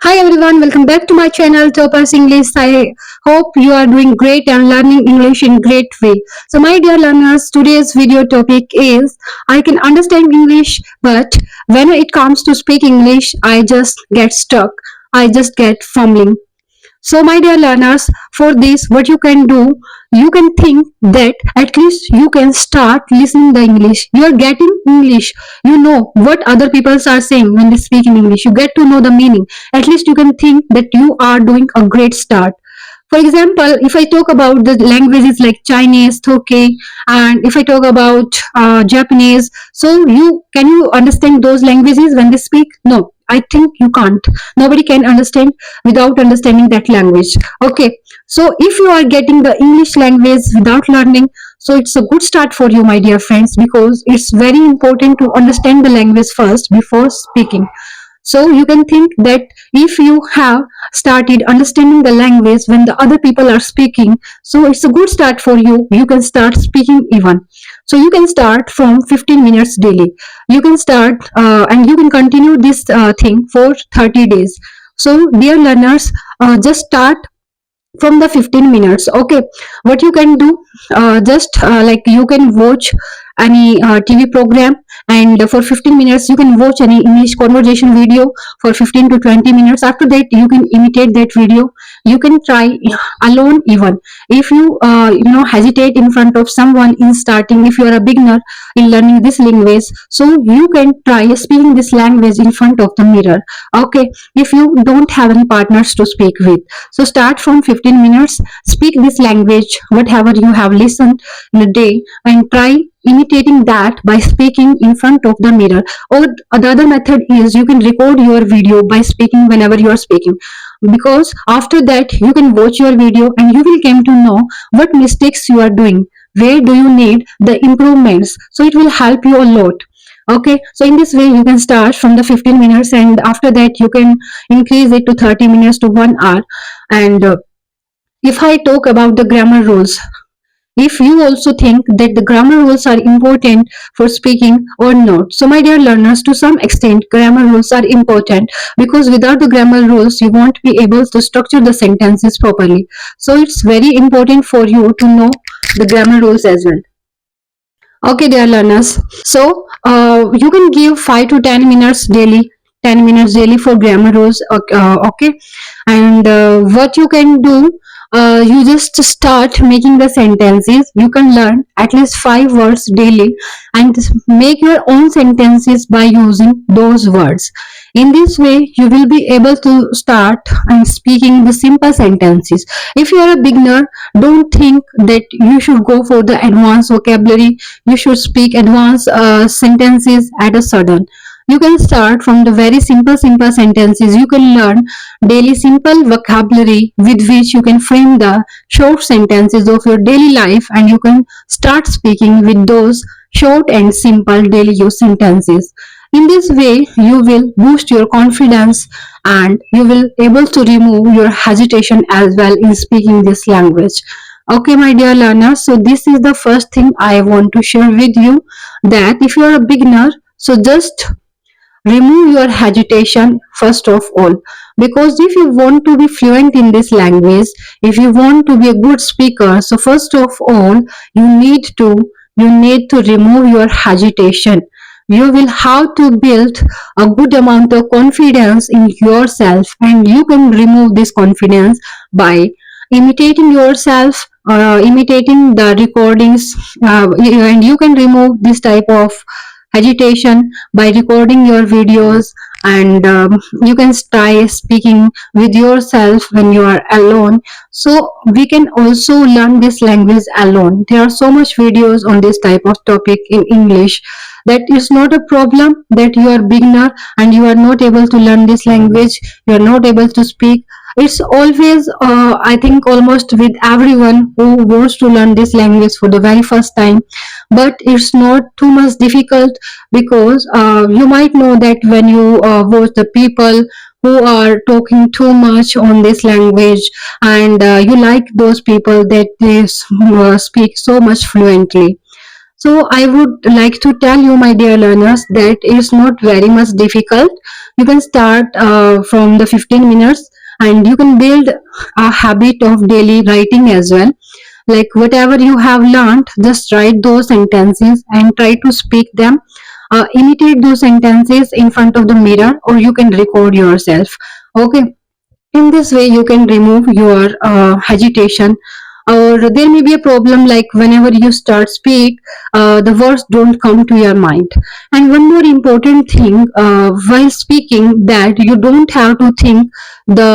Hi everyone, welcome back to my channel Toppers English. I hope you are doing great and learning English in great way. So my dear learners, today's video topic is I can understand English, but when it comes to speak English, I just get stuck. I just get fumbling. So, my dear learners, for this, what you can do, you can think that at least you can start listening the English. You are getting English. You know what other people are saying when they speak in English. You get to know the meaning. At least you can think that you are doing a great start. For example, if I talk about the languages like Chinese, Turkey, and if I talk about Japanese, so you understand those languages when they speak? No, I think you can't. Nobody can understand without understanding that language. Okay, so if you are getting the English language without learning, so it's a good start for you, my dear friends, because it's very important to understand the language first before speaking. So you can think that if you have started understanding the language when the other people are speaking, so it's a good start for you. You can start speaking even. So you can start from 15 minutes daily. You can start and you can continue this thing for 30 days. So dear learners, just start from the 15 minutes. Okay, what you can do, just like you can watch any TV program, and for 15 minutes you can watch any English conversation video for 15 to 20 minutes. After that you can imitate that video. You can try alone even. If you hesitate in front of someone in starting, if you are a beginner in learning this language, so you can try speaking this language in front of the mirror. Okay, if you don't have any partners to speak with, so start from 15 minutes, speak this language, whatever you have listened in a day, and try imitating that by speaking in front of the mirror. Or the other method is you can record your video by speaking whenever you are speaking, because after that you can watch your video and you will come to know what mistakes you are doing, where do you need the improvements, so it will help you a lot. Okay, so in this way you can start from the 15 minutes, and after that you can increase it to 30 minutes to 1 hour. And if I talk about the grammar rules, if you also think that the grammar rules are important for speaking or not, so my dear learners, to some extent grammar rules are important, because without the grammar rules you won't be able to structure the sentences properly. So it's very important for you to know the grammar rules as well. Okay, dear learners. So you can give 5 to 10 minutes daily. 10 minutes daily for grammar rules. Okay. And what you can do, you just start making the sentences. You can learn at least 5 words daily and make your own sentences by using those words. In this way, you will be able to start and speaking the simple sentences. If you are a beginner, don't think that you should go for the advanced vocabulary. You should speak advanced sentences at a sudden. You can start from the very simple sentences. You can learn daily simple vocabulary with which you can frame the short sentences of your daily life, and you can start speaking with those short and simple daily use sentences. In this way you will boost your confidence and you will able to remove your hesitation as well in speaking this language. Okay, my dear learners, so this is the first thing I want to share with you, that if you are a beginner, so just remove your hesitation first of all, because if you want to be fluent in this language, if you want to be a good speaker, so first of all you need to remove your hesitation. You will have to build a good amount of confidence in yourself, and you can remove this confidence by imitating yourself, imitating the recordings, and you can remove this type of agitation by recording your videos. And you can try speaking with yourself when you are alone. So we can also learn this language alone. There are so much videos on this type of topic in English. That is not a problem that you are beginner and you are not able to learn this language, you are not able to speak. It's always I think almost with everyone who wants to learn this language for the very first time, but it's not too much difficult, because you might know that when you watch the people who are talking too much on this language, and you like those people that they speak so much fluently. So I would like to tell you, my dear learners, that it's not very much difficult. You can start from the 15 minutes, and you can build a habit of daily writing as well. Like whatever you have learned, just write those sentences and try to speak them. Imitate those sentences in front of the mirror, or you can record yourself. Okay, in this way you can remove your agitation. Or there may be a problem like whenever you start speak, the words don't come to your mind. And one more important thing, while speaking, that you don't have to think the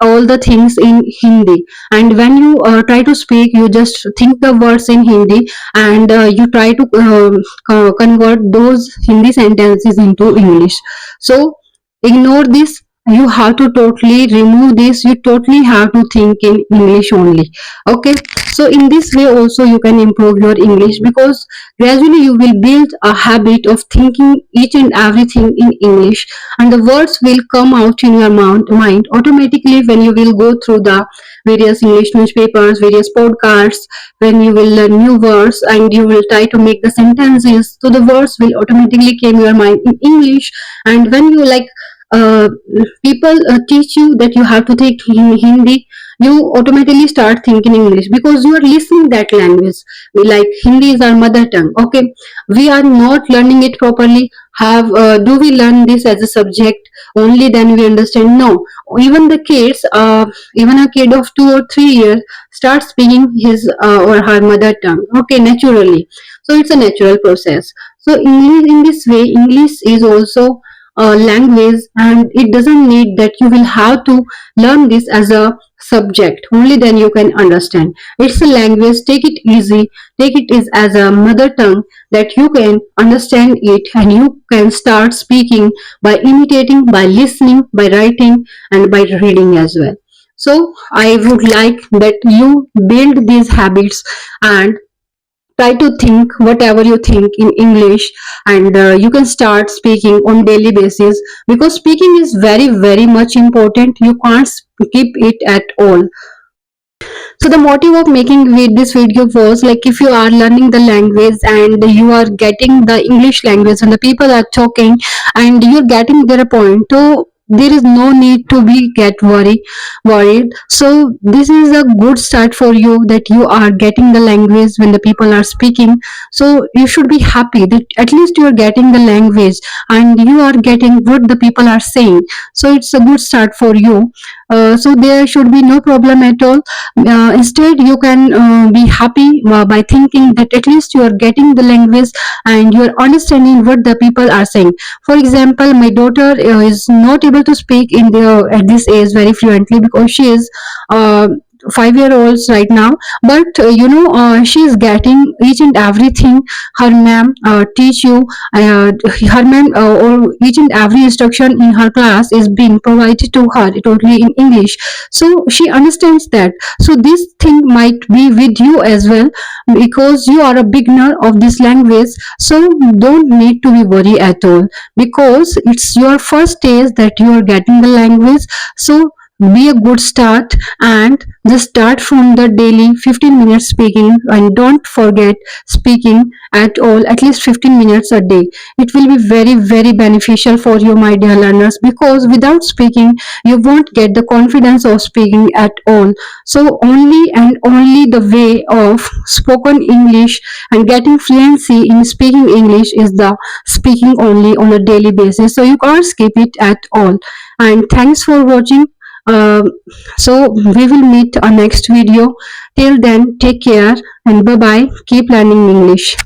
all the things in Hindi. And when you try to speak, you just think the words in Hindi, and you try to convert those Hindi sentences into English. So ignore this. You have to totally remove this. You totally have to think in English only. Okay, so in this way also you can improve your English, because gradually you will build a habit of thinking each and everything in English, and the words will come out in your mind automatically when you will go through the various English newspapers, various podcasts. When you will learn new words and you will try to make the sentences, so the words will automatically come your mind in English. And when you like uh, people teach you that you have to think in Hindi, you automatically start thinking English because you are listening that language. Like Hindi is our mother tongue. Okay, we are not learning it properly. Have do we learn this as a subject only? Then we understand. No, even the kids, even a kid of 2 or 3 years, start speaking his or her mother tongue. Okay, naturally. So it's a natural process. So English, in this way, English is also language, and it doesn't need that you will have to learn this as a subject only, then you can understand. It's a language. Take it easy, take it as a mother tongue, that you can understand it and you can start speaking by imitating, by listening, by writing, and by reading as well. So I would like that you build these habits and try to think whatever you think in English, and you can start speaking on daily basis, because speaking is very very much important. You can't skip it at all. So the motive of making this video was like, if you are learning the language and you are getting the English language and the people are talking and you're getting their point, so there is no need to be get worried. So this is a good start for you, that you are getting the language when the people are speaking. So you should be happy that at least you are getting the language and you are getting what the people are saying. So it's a good start for you. So there should be no problem at all. Instead, you can be happy by thinking that at least you are getting the language and you are understanding what the people are saying. For example, my daughter is not able to speak in the at this age very fluently, because she is 5 year olds right now. But she is getting each and everything her ma'am teach you. Her ma'am, or each and every instruction in her class is being provided to her totally in English, so she understands that. So this thing might be with you as well, because you are a beginner of this language. So don't need to be worried at all, because it's your first stage that you are getting the language. So be a good start, and just start from the daily 15 minutes speaking, and don't forget speaking at all, at least 15 minutes a day. It will be very very beneficial for you, my dear learners, because without speaking you won't get the confidence of speaking at all. So only and only the way of spoken English and getting fluency in speaking English is the speaking only on a daily basis. So you can't skip it at all. And thanks for watching. um, so we will meet on next video. Till then, take care and bye bye. Keep learning English.